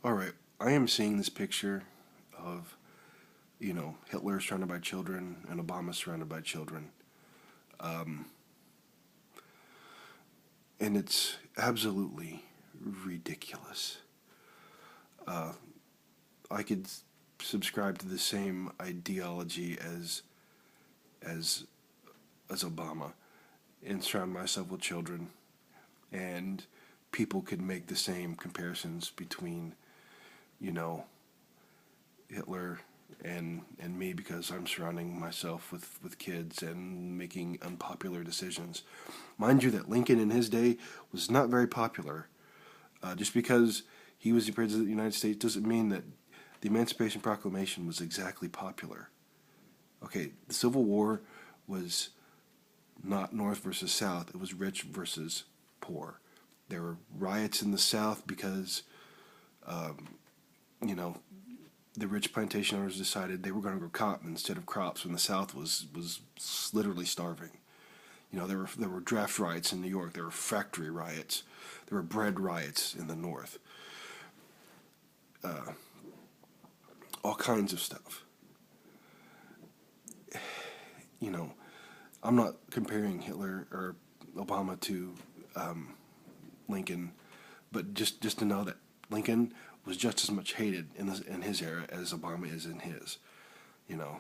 All right, I am seeing this picture of, Hitler surrounded by children and Obama surrounded by children. Um, and it's absolutely ridiculous. Uh, I could subscribe to the same ideology as as Obama and surround myself with children, and people could make the same comparisons between, you know, Hitler and me because I'm surrounding myself with kids and making unpopular decisions. Mind you, that Lincoln in his day was not very popular. Just because he was the president of the United States doesn't mean that the Emancipation Proclamation was exactly popular. Okay, the Civil War was not North versus South, it was rich versus poor. There were riots in the South because, um, you know, the rich plantation owners decided they were going to grow cotton instead of crops when the South was literally starving. There were draft riots in New York. There were factory riots. There were bread riots in the North. Uh, all kinds of stuff. You know, I'm not comparing Hitler or Obama to um, Lincoln, but just to know that Lincoln was just as much hated in his era as Obama is in his. You know,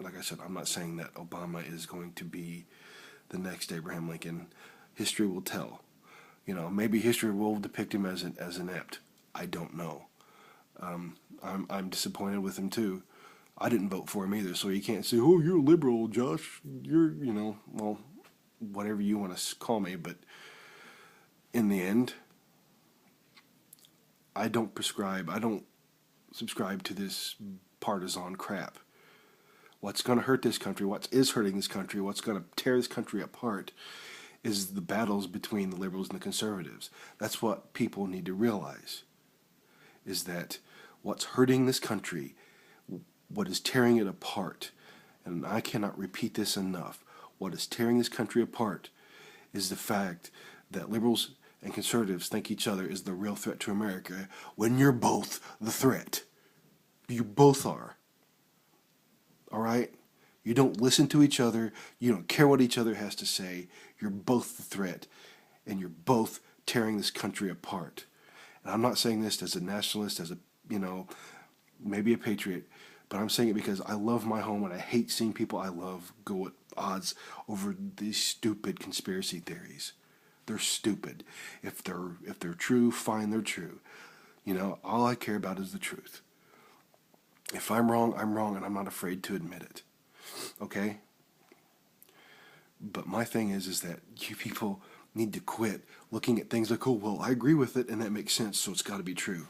like I said, I'm not saying that Obama is going to be the next Abraham Lincoln. History will tell. Maybe history will depict him as inept. I don't know. I'm disappointed with him too. I didn't vote for him either, so you can't say, "Oh, you're liberal, Josh. Well, whatever you want to call me." But in the end, I don't prescribe. I don't subscribe to this partisan crap. What's going to hurt this country? What is hurting this country? What's going to tear this country apart is the battles between the liberals and the conservatives. That's what people need to realize. Is that what's hurting this country, what is tearing it apart, and I cannot repeat this enough, what is tearing this country apart is the fact that liberals and conservatives think each other is the real threat to America when you're both the threat. You both are. All right? You don't listen to each other. You don't care what each other has to say. You're both the threat, and you're both tearing this country apart. And I'm not saying this as a nationalist, as a, maybe a patriot, but I'm saying it because I love my home and I hate seeing people I love go at odds over these stupid conspiracy theories. They're stupid. If they're true, fine, they're true. All I care about is the truth. If I'm wrong, and I'm not afraid to admit it. Okay? But my thing is that you people need to quit looking at things like, "Oh, well, I agree with it, and that makes sense, so it's got to be true."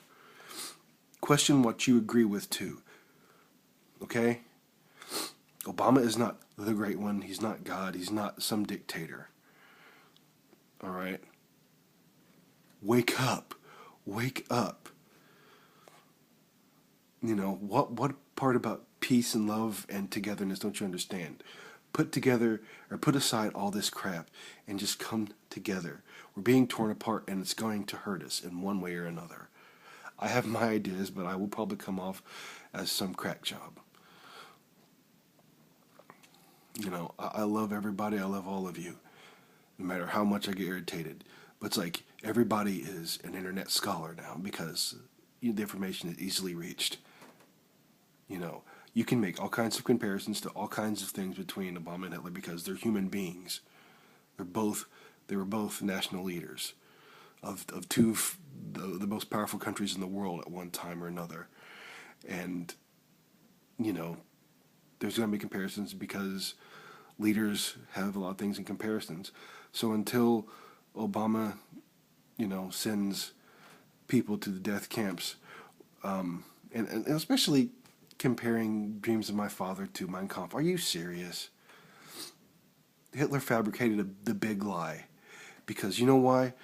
Question what you agree with too. Okay? Obama is not the great one. He's not God. He's not some dictator. All right? Wake up. Wake up. What part about peace and love and togetherness don't you understand? Put aside all this crap and just come together. We're being torn apart and it's going to hurt us in one way or another. I have my ideas, but I will probably come off as some crack job. I love everybody. I love all of you, no matter how much I get irritated. But it's like everybody is an internet scholar now because the information is easily reached. You can make all kinds of comparisons to all kinds of things between Obama and Hitler because they're human beings. They were both national leaders of two the most powerful countries in the world at one time or another. And there's going to be comparisons because leaders have a lot of things in comparisons. So until Obama, sends people to the death camps, and especially comparing Dreams of My Father to Mein Kampf. Are you serious? Hitler fabricated the big lie. Because you know why?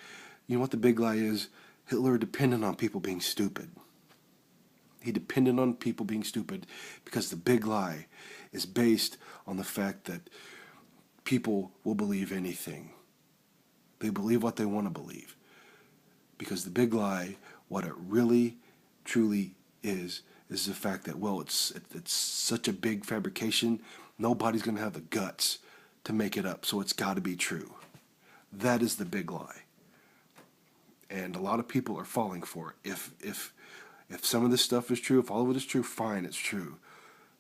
You know what the big lie is? Hitler depended on people being stupid. He depended on people being stupid because the big lie is based on the fact that people will believe anything. They believe what they want to believe. Because the big lie, what it really truly is the fact that, well, it's such a big fabrication, nobody's going to have the guts to make it up, so it's got to be true. That is the big lie. And a lot of people are falling for it. If some of this stuff is true, if all of it is true, fine, it's true.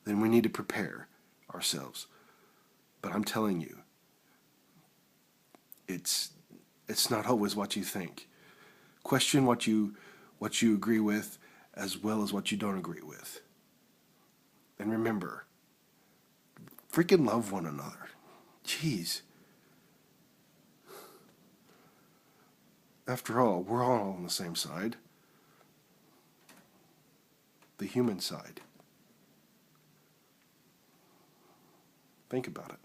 Then we need to prepare ourselves. But I'm telling you, it's not always what you think. Question what you agree with as well as what you don't agree with. And remember, freaking love one another. Jeez. After all, we're all on the same side. The human side. Think about it.